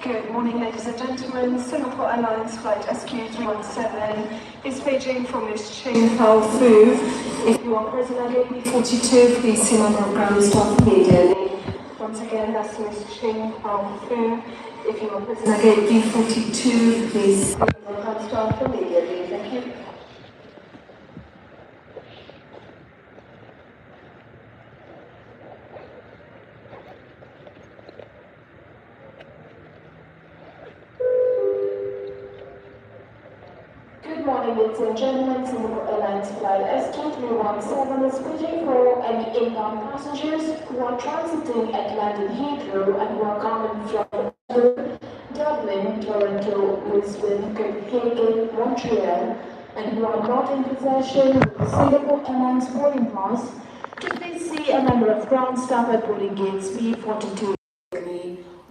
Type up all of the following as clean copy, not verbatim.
Good morning, ladies and gentlemen. Singapore Airlines flight SQ317 is Beijing from Heathrow. If you are present at gate B42, please see member of ground staff immediately. Once again, that's Miss Ching Hao Fu. If you are present at gate B42, please see member of ground staff immediately. Thank you. Good morning, ladies and gentlemen. Singapore Airlines flight SQ317 is Beijing for any inbound passengers who are transiting at London Heathrow and who are coming from Dublin, Toronto, Lisbon, Copenhagen, Montreal, and who are not in possession of the Singapore Airlines boarding pass. To please see a member of ground staff at boarding gates B42.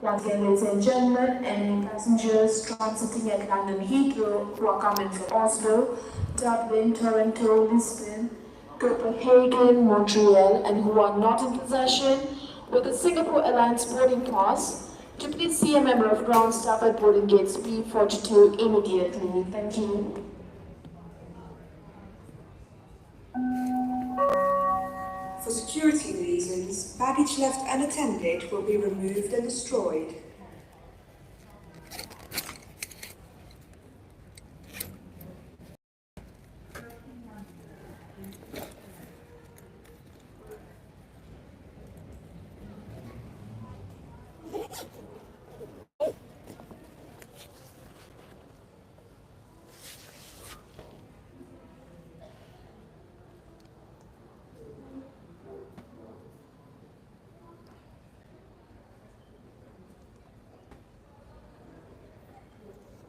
Once again, ladies and gentlemen, any passengers transiting at London Heathrow who are coming from Oslo, Dublin, Toronto, Lisbon, Copenhagen, Montreal, and who are not in possession with the Singapore Airlines boarding pass, to please see a member of ground staff at boarding gates B42 immediately. Thank you. For security reasons, baggage left unattended will be removed and destroyed.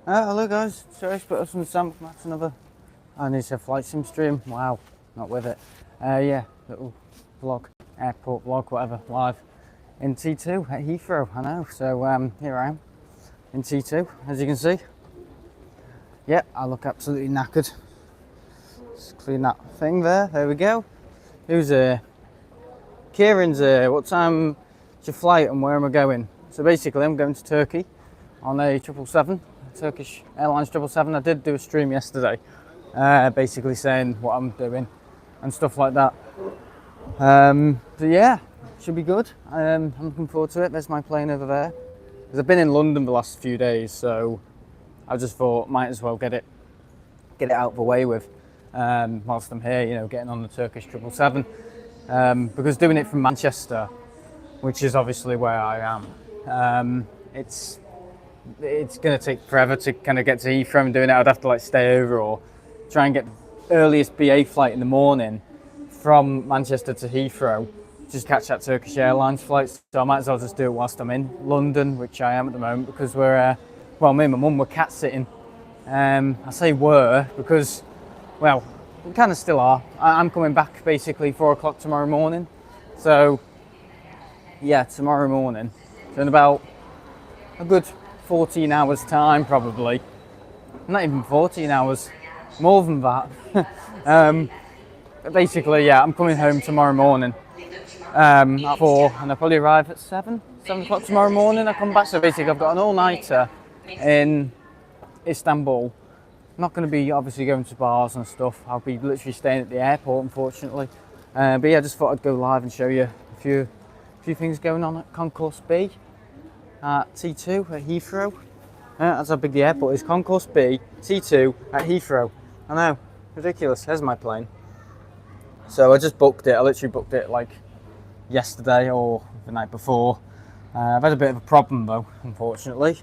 Hello guys, sorry to put us on the Sam Max another. I need to flight sim stream. Wow, not with it. Yeah, little vlog, airport vlog, whatever, live in T2 at Heathrow. I know. So here I am in T2, as you can see. Yeah, I look absolutely knackered. Just clean that thing there. There we go. Who's Kieran's what time is your flight and where am I going? So basically, I'm going to Turkey on a 777. Turkish Airlines 777. I did do a stream yesterday, basically saying what I'm doing and stuff like that. So yeah, should be good. I'm looking forward to it. There's my plane over there. Because I've been in London the last few days, so I just thought might as well get it out of the way with whilst I'm here. You know, getting on the Turkish 777. Because doing it from Manchester, which is obviously where I am, it's going to take forever to kind of get to Heathrow and doing it. I'd have to like stay over or try and get the earliest BA flight in the morning from Manchester to Heathrow, just catch that Turkish Airlines flight. So I might as well just do it whilst I'm in London, which I am at the moment, because we're, well, me and my mum were cat sitting. I say were because, well, we kind of still are. I'm coming back basically 4 o'clock tomorrow morning. So yeah, tomorrow morning. So in about a good 14 hours time, probably. Not even 14 hours, more than that. Basically, yeah, I'm coming home tomorrow morning at 4 and I'll probably arrive at 7 o'clock tomorrow morning. I come back, so basically I've got an all-nighter in Istanbul. I'm not going to be obviously going to bars and stuff. I'll be literally staying at the airport, unfortunately. But yeah, I just thought I'd go live and show you a few things going on at Concourse B. At T2 at Heathrow. That's how big the airport is. Concourse B, T2 at Heathrow. I know, ridiculous. There's my plane. So I just booked it. I literally booked it like yesterday or the night before. I've had a bit of a problem though, unfortunately.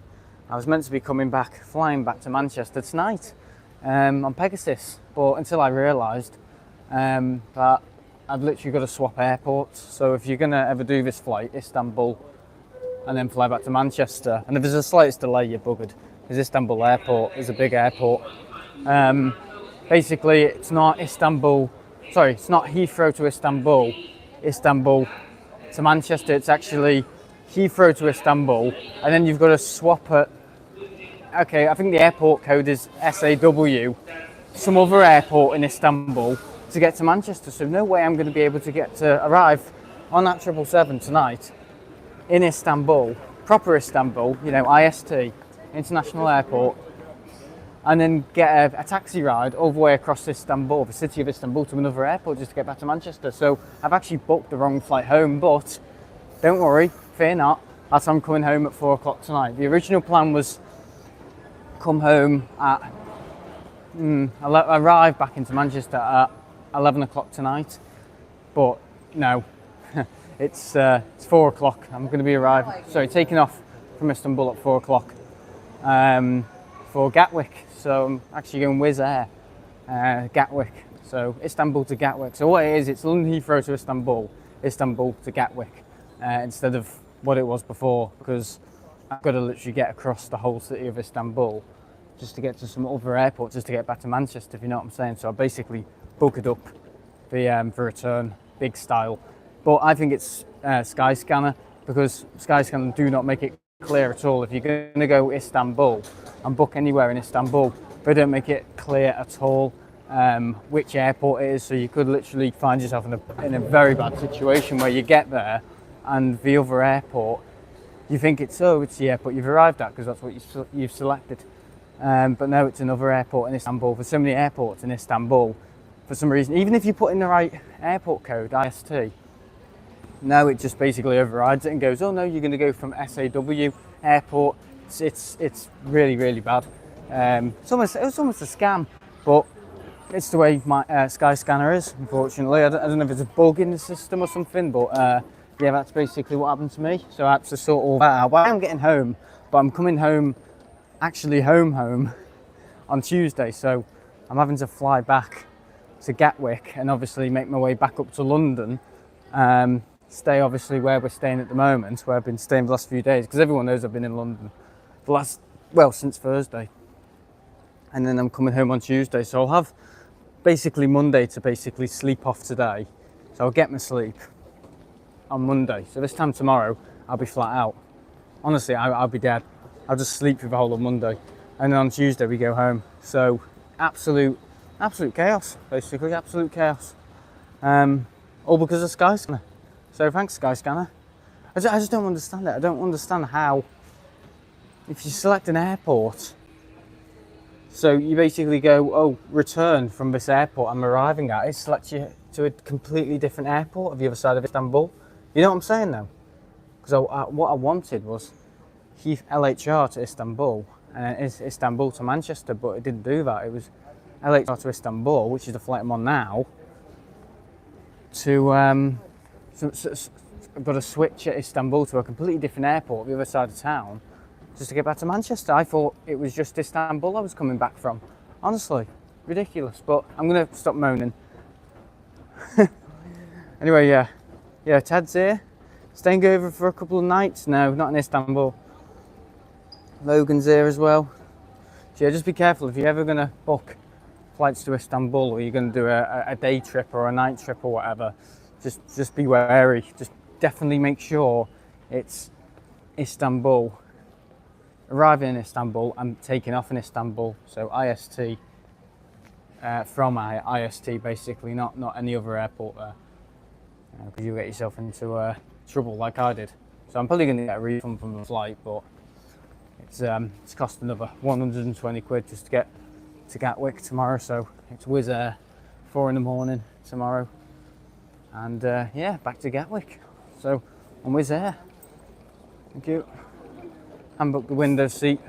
I was meant to be flying back to Manchester tonight on Pegasus, but until I realised that I've literally got to swap airports. So if you're going to ever do this flight, Istanbul, and then fly back to Manchester, and if there's the slightest delay, you're buggered, because Istanbul airport is a big airport. Basically, it's not Heathrow to Istanbul, Istanbul to Manchester. It's actually Heathrow to Istanbul, and then you've got to swap at, okay, I think the airport code is SAW, some other airport in Istanbul to get to Manchester. So no way I'm going to be able to arrive on that 777 tonight in Istanbul proper Istanbul, you know, IST, International Airport, and then get a taxi ride all the way across Istanbul, the city of Istanbul, to another airport just to get back to Manchester. So I've actually booked the wrong flight home, but don't worry, fear not, as I'm coming home at 4 o'clock tonight. The original plan was come home at, arrive back into Manchester at 11 o'clock tonight, but no, it's 4 o'clock. I'm going to be taking off from Istanbul at 4 o'clock for Gatwick. So I'm actually going Wizz Air, Gatwick. So Istanbul to Gatwick. So what it is, it's London Heathrow to Istanbul, Istanbul to Gatwick, instead of what it was before, because I've got to literally get across the whole city of Istanbul just to get to some other airport, just to get back to Manchester, if you know what I'm saying. So I basically booked up the return, big style. But I think it's Skyscanner, because Skyscanner do not make it clear at all. If you're going to go Istanbul and book anywhere in Istanbul, they don't make it clear at all which airport it is. So you could literally find yourself in a very bad situation where you get there and the other airport, you think it's the airport you've arrived at because that's what you've selected. But no, it's another airport in Istanbul. There's so many airports in Istanbul for some reason. Even if you put in the right airport code, IST, no, it just basically overrides it and goes, oh no, you're going to go from SAW airport. It's really, really bad. It was almost a scam, but it's the way my Skyscanner is, unfortunately. I don't know if it's a bug in the system or something, but yeah, that's basically what happened to me. So I had to sort all that out. Well, I'm getting home, but I'm coming home, actually home on Tuesday. So I'm having to fly back to Gatwick and obviously make my way back up to London. Stay obviously where we're staying at the moment, where I've been staying the last few days, because everyone knows I've been in London since Thursday. And then I'm coming home on Tuesday. So I'll have basically Monday to basically sleep off today. So I'll get my sleep on Monday. So this time tomorrow, I'll be flat out. Honestly, I'll be dead. I'll just sleep for the whole of Monday. And then on Tuesday, we go home. So absolute chaos, basically, absolute chaos. All because of Skyscanner. So thanks, Skyscanner. I just don't understand it. I don't understand how, if you select an airport, so you basically go, oh, return from this airport I'm arriving at, it selects you to a completely different airport of the other side of Istanbul. You know what I'm saying though? Because what I wanted was LHR to Istanbul and Istanbul to Manchester, but it didn't do that. It was LHR to Istanbul, which is the flight I'm on now, to I've got to switch at Istanbul to a completely different airport the other side of town just to get back to Manchester. I thought it was just Istanbul I was coming back from. Honestly, ridiculous. But I'm going to stop moaning. Anyway, yeah, Ted's here. Staying over for a couple of nights. No, not in Istanbul. Logan's here as well. So yeah, just be careful if you're ever going to book flights to Istanbul, or you're going to do a day trip or a night trip or whatever. Just be wary. Just definitely make sure it's Istanbul. Arriving in Istanbul and taking off in Istanbul. So IST from IST basically, not any other airport there, because you'll get yourself into trouble like I did. So I'm probably going to get a refund from the flight, but it's cost another 120 quid just to get to Gatwick tomorrow. So it's Wizz Air, 4 in the morning tomorrow, and yeah, back to Gatwick. So on Wizz Air. Thank you. And book the window seat.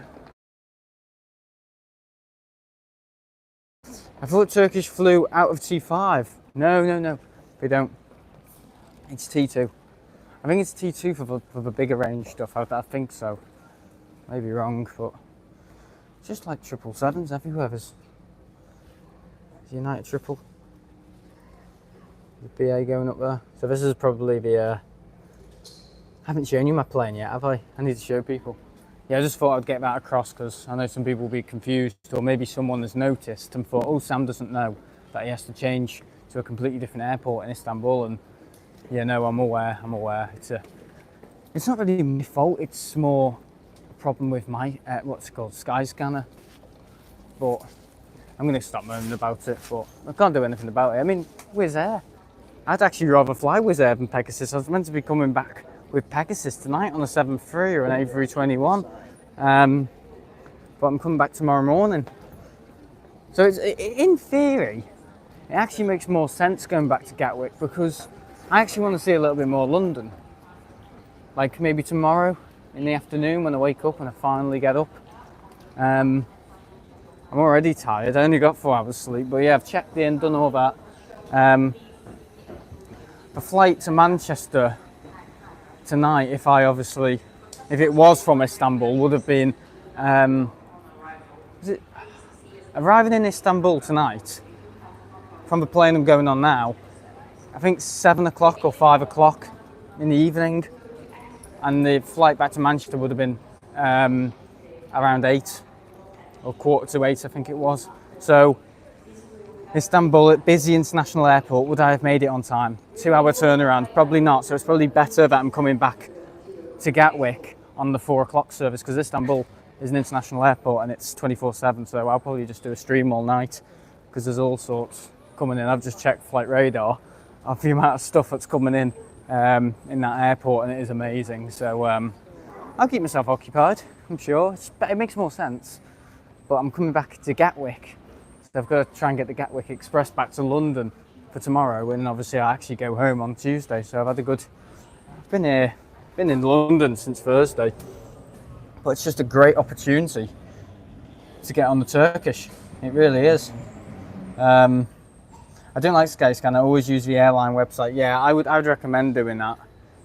I thought Turkish flew out of T5. No, they don't. It's T2. I think it's T2 for the bigger range stuff. I think so. Maybe wrong, but it's just like 777s everywhere. There's United triple. The BA going up there. So this is probably the. I haven't shown you my plane yet, have I? I need to show people. Yeah, I just thought I'd get that across because I know some people will be confused, or maybe someone has noticed and thought, oh, Sam doesn't know that he has to change to a completely different airport in Istanbul. And yeah, no, I'm aware. It's not really my fault. It's more a problem with my what's it called, Skyscanner. But I'm going to stop moaning about it. But I can't do anything about it. I mean, Wizz Air. I'd actually rather fly Wizz Air than Pegasus. I was meant to be coming back with Pegasus tonight on a 7.3 or an A321. But I'm coming back tomorrow morning. So it's, in theory, it actually makes more sense going back to Gatwick because I actually want to see a little bit more London. Like maybe tomorrow in the afternoon when I wake up and I finally get up. I'm already tired, I only got 4 hours sleep, but yeah, I've checked in, done all that. The flight to Manchester tonight, if it was from Istanbul, would have been, arriving in Istanbul tonight, from the plane I'm going on now, I think 7 o'clock or 5 o'clock in the evening, and the flight back to Manchester would have been around 8 or 7:45, I think it was. So Istanbul at busy international airport, would I have made it on time? 2 hour turnaround, probably not. So it's probably better that I'm coming back to Gatwick on the 4 o'clock service because Istanbul is an international airport and it's 24/7. So I'll probably just do a stream all night because there's all sorts coming in. I've just checked Flight Radar of the amount of stuff that's coming in that airport, and it is amazing. So I'll keep myself occupied, I'm sure. It makes more sense. But I'm coming back to Gatwick. So I've got to try and get the Gatwick Express back to London for tomorrow, and obviously I actually go home on Tuesday. So I've been in London since Thursday, but it's just a great opportunity to get on the Turkish. It really is. I don't like Skyscanner. I always use the airline website. Yeah, I would recommend doing that.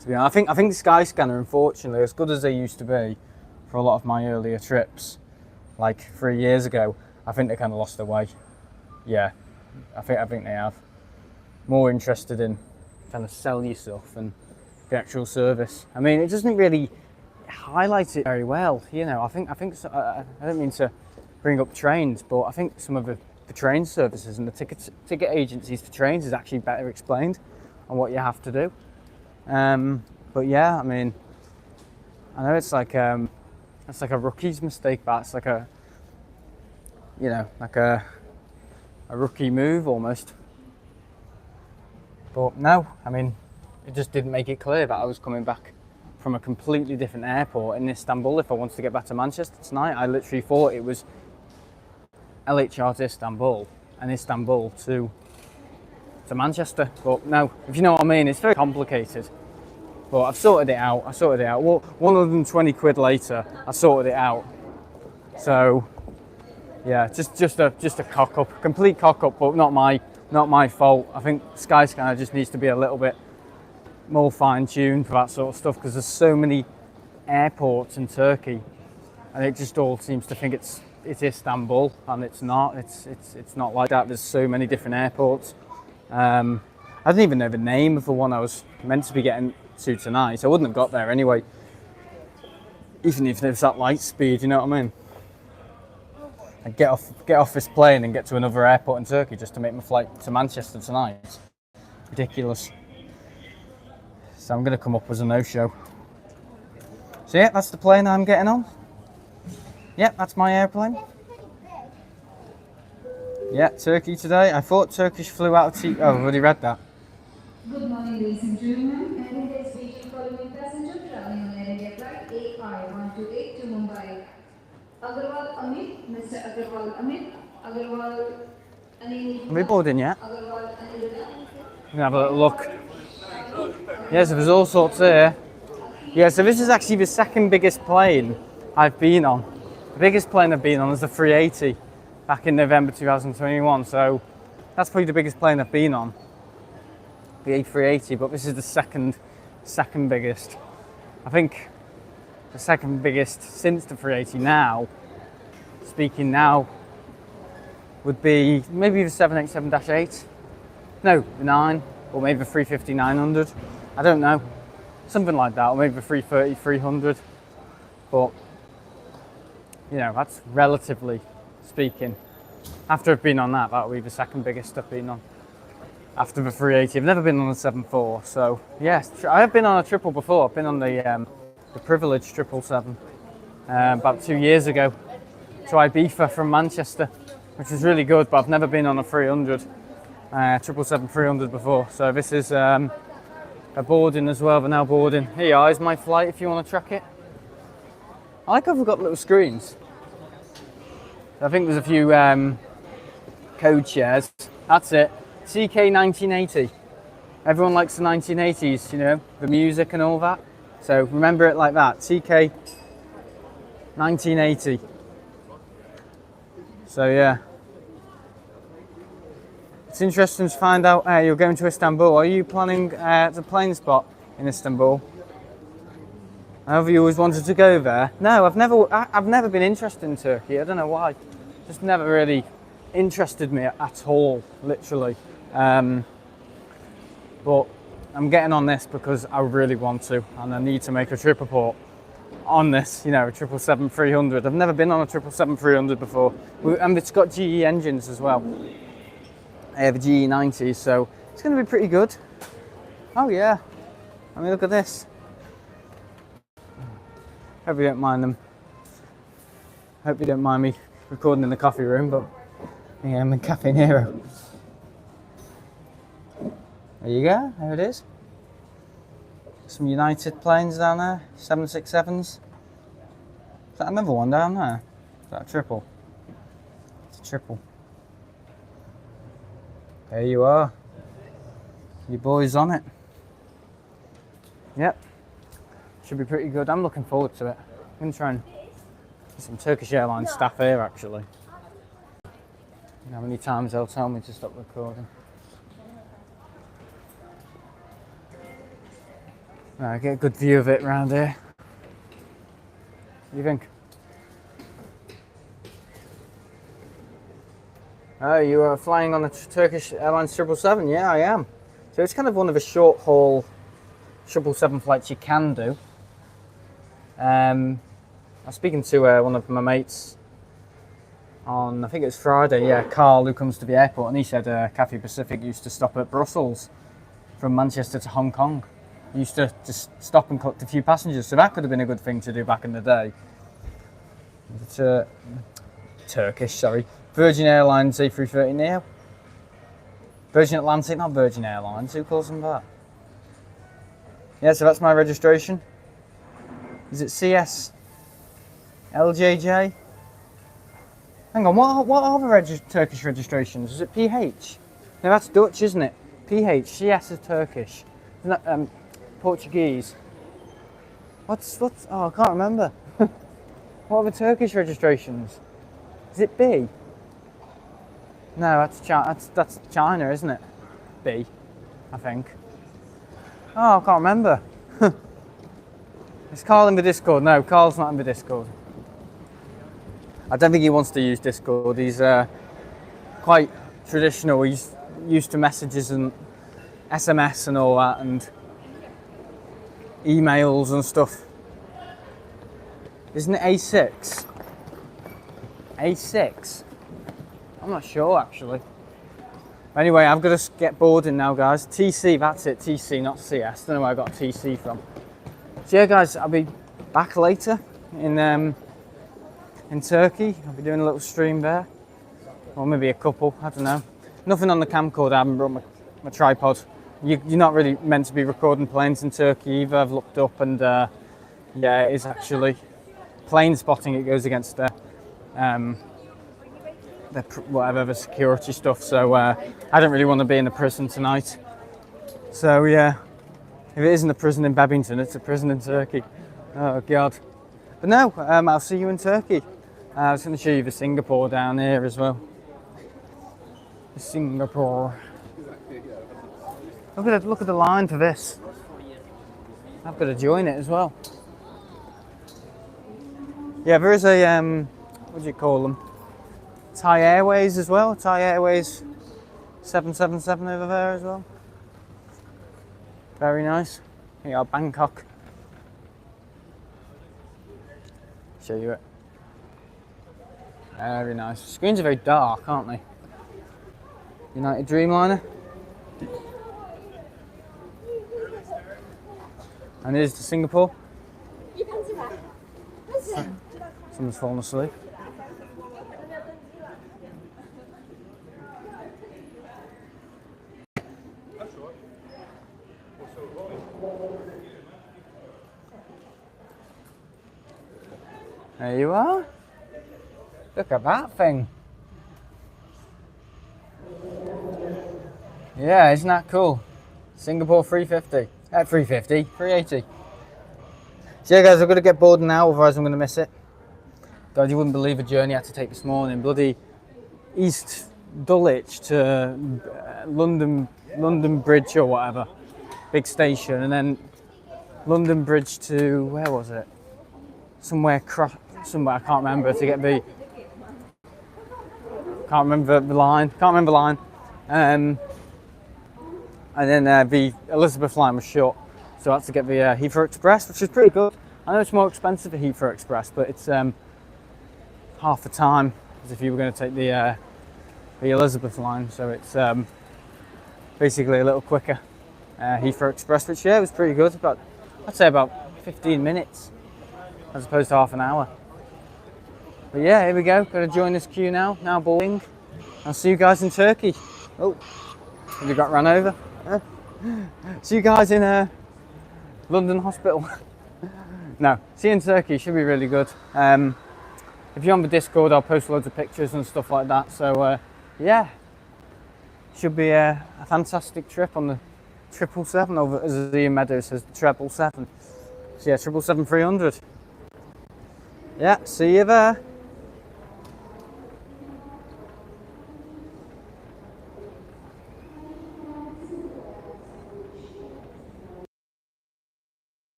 To be honest, I think Skyscanner, unfortunately, as good as they used to be for a lot of my earlier trips, like 3 years ago, I think they kind of lost their way. Yeah, I think they have. More interested in trying to sell you stuff and the actual service. I mean, it doesn't really highlight it very well. You know, I think so, I don't mean to bring up trains, but I think some of the train services and the ticket agencies for trains is actually better explained on what you have to do. But yeah, I mean, I know it's like a rookie's mistake. That's like a rookie move almost. But no, I mean, it just didn't make it clear that I was coming back from a completely different airport in Istanbul if I wanted to get back to Manchester tonight. I literally thought it was LHR to Istanbul and Istanbul to Manchester. But no, if you know what I mean, it's very complicated. But I've sorted it out. Well, 120 quid later, I sorted it out. So yeah, just a cock up, complete cock up, but not my fault. I think Skyscanner just needs to be a little bit more fine-tuned for that sort of stuff because there's so many airports in Turkey, and it just all seems to think it's Istanbul, and it's not. It's not like that. There's so many different airports. I didn't even know the name of the one I was meant to be getting to tonight. I wouldn't have got there anyway, even if there's that light speed. You know what I mean? I'd get off this plane and get to another airport in Turkey just to make my flight to Manchester tonight. It's ridiculous. So I'm going to come up as a no-show. So yeah, that's the plane I'm getting on. Yeah, that's my airplane. Yeah, Turkey today. I thought Turkish flew out of Oh, I've already read that. Good morning, ladies and gentlemen. And in this speaking following passenger traveling on Air India flight AI128 to Mumbai. Agarwal Amit, Mr. Agarwal Amit, Agarwal Anil. Are we boarding yet? Agarwal Anil. We're gonna have a little look. Yeah, so there's all sorts here. Yeah, so this is actually the second biggest plane I've been on. The biggest plane I've been on is the 380 back in November 2021. So that's probably the biggest plane I've been on, the A380. But this is the second biggest. I think the second biggest since the 380 now, speaking now, would be maybe the 787-8. No, the 9, or maybe the 350-900. I don't know. Something like that, or maybe the 330-300. But, you know, that's relatively speaking. After I've been on that would be the second biggest I've been on. After the 380. I've never been on the 74, so yes, I have been on a triple before. I've been on the privileged 777 about 2 years ago to Ibiza from Manchester, which was really good, but I've never been on a 300, 777-300 before. So this is They're boarding as well, they're now boarding. Here you are, is my flight if you want to track it. I like how we've got little screens. I think there's a few code shares. That's it. CK 1980. Everyone likes the 1980s, you know, the music and all that. So remember it like that. CK 1980. So yeah. It's interesting to find out you're going to Istanbul. Are you planning the plane spot in Istanbul? Have you always wanted to go there? No, I've never been interested in Turkey. I don't know why. Just never really interested me at all, literally. But I'm getting on this because I really want to, and I need to make a trip report on this, you know, a 777-300. I've never been on a 777-300 before, and it's got GE engines as well. I have a GE 90, so it's going to be pretty good. Oh yeah, I mean, look at this. Hope you don't mind them. Hope you don't mind me recording in the coffee room, but yeah, I'm in Cafe Nero. There you go, there it is. Some United planes down there, 767s. Is that another one down there? Is that a triple? It's a triple. There you are. Your boy's on it. Yep. Should be pretty good. I'm looking forward to it. I'm going to try and get some Turkish Airlines staff here actually. You know how many times they'll tell me to stop recording. Right, get a good view of it around here. What do you think? Oh, you are flying on the Turkish Airlines 777? Yeah, I am. So it's kind of one of the short haul 777 flights you can do. I was speaking to one of my mates on, I think it was Friday, yeah, Carl, who comes to the airport, and he said Cathay Pacific used to stop at Brussels from Manchester to Hong Kong. Used to just stop and collect a few passengers, so that could have been a good thing to do back in the day. Turkish, sorry. Virgin Airlines A330neo. Virgin Atlantic, not Virgin Airlines. Who calls them that? Yeah, so that's my registration. Is it CS LJJ? Hang on, what are the Turkish registrations? Is it PH? No, that's Dutch, isn't it? PH, CS is Turkish. Isn't that Portuguese? What's? Oh, I can't remember. What are the Turkish registrations? Is it B? No, that's China, isn't it? B, I think. Oh, I can't remember. Is Carl in the Discord? No, Carl's not in the Discord. I don't think he wants to use Discord. He's quite traditional. He's used to messages and SMS and all that, and emails and stuff. Isn't it A6? A6? I'm not sure actually. Anyway, I've got to get boarding now, guys. TC, that's it. TC, not CS. Don't know where I got TC from. So yeah, guys, I'll be back later in Turkey. I'll be doing a little stream there, or maybe a couple. I don't know. Nothing on the camcorder. I haven't brought my tripod. You're not really meant to be recording planes in Turkey either. I've looked up, and yeah, it is actually plane spotting. It goes against the whatever the security stuff. So I don't really want to be in a prison tonight. So yeah, if it isn't a prison in Babington, it's a prison in Turkey. Oh God. But no, I'll see you in Turkey. I was going to show you the Singapore down here as well. The Singapore. Look at the line for this. I've got to join it as well. Yeah, there is a what do you call them? Thai Airways as well. Thai Airways 777 over there as well. Very nice. Here you are, Bangkok. Show you it. Very nice. Screens are very dark, aren't they? United Dreamliner. And here's to Singapore. Someone's fallen asleep. There you are. Look at that thing. Yeah, isn't that cool? Singapore 350. 380. So yeah guys, I've got to get boarding now, otherwise I'm going to miss it. God, you wouldn't believe a journey I had to take this morning. Bloody East Dulwich to London Bridge or whatever. Big station, and then London Bridge to, where was it? Somewhere I can't remember, to get the, can't remember the line. And then the Elizabeth line was short, so I had to get the Heathrow Express, which is pretty good. I know it's more expensive for Heathrow Express, but it's half the time as if you were going to take the Elizabeth line, so it's basically a little quicker Heathrow Express, which yeah, was pretty good. I'd say about 15 minutes as opposed to half an hour. But yeah, here we go. Got to join this queue now. Now boarding. I'll see you guys in Turkey. Oh, have you got run over? See you guys in London Hospital. No, see you in Turkey. Should be really good. If you're on the Discord, I'll post loads of pictures and stuff like that. So yeah, should be a fantastic trip on the 777, or as Ian Meadows says, the 777. So yeah, 777-300. Yeah, see you there.